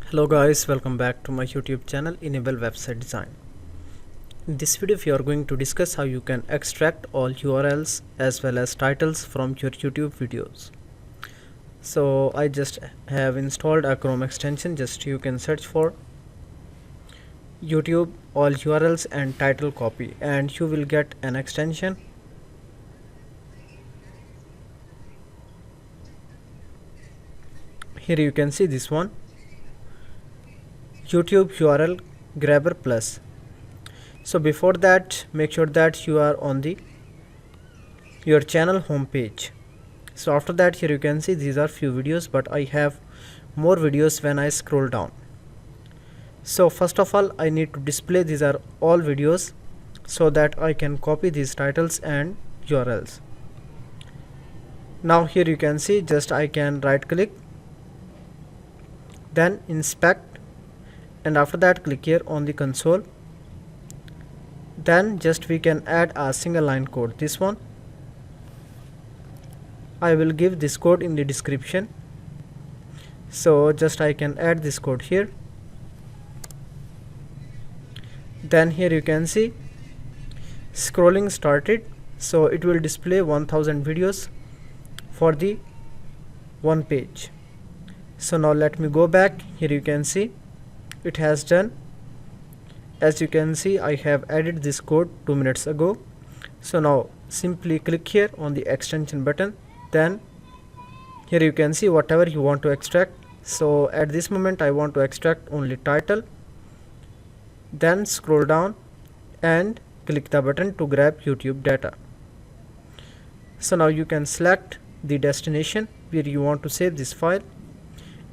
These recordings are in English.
Hello guys, welcome back to my YouTube channel Enable Website Design. In this video we are going to discuss how you can extract all URLs as well as titles from your YouTube videos. So I just have installed a Chrome extension. Just you can search for YouTube all URLs and title copy and you will get an extension. Here you can see this one, YouTube URL Grabber Plus. So before that, make sure that you are on your channel homepage. So after that, here you can see these are few videos, but I have more videos when I scroll down. So first of all, I need to display these are all videos so that I can copy these titles and URLs. Now here you can see, just I can right click, then inspect, and after that click here on the console. Then just we can add a single line code. This one I will give this code in the description. So just I can add this code here. Then here you can see scrolling started, so it will display 1000 videos for the one page. So now let me go back. Here you can see it has done. As you can see, I have added this code 2 minutes ago. So now simply click here on the extension button. Then here you can see whatever you want to extract. So at this moment I want to extract only title. Then scroll down and click the button to grab YouTube data. So now you can select the destination where you want to save this file,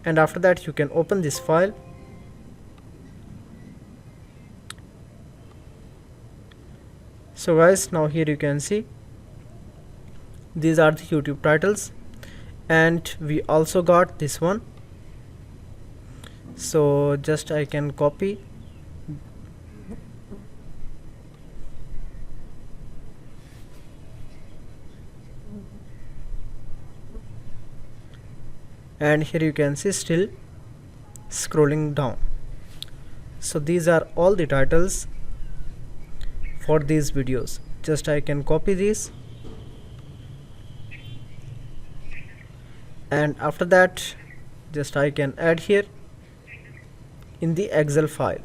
and after that you can open this file. So guys, now here you can see these are the YouTube titles, and we also got this one. So just I can copy and here you can see still scrolling down. So these are all the titles for these videos. Just I can copy these, and after that just I can add here in the Excel file.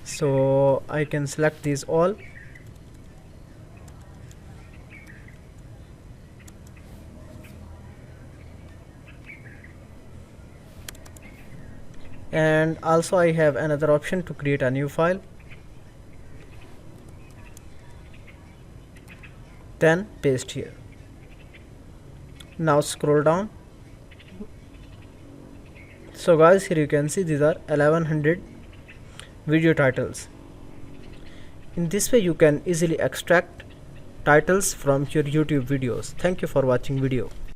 So I can select these all, and also I have another option to create a new file. Then paste here. Now scroll down. So guys, here you can see these are 1100 video titles. In this way you can easily extract titles from your YouTube videos. Thank you for watching video.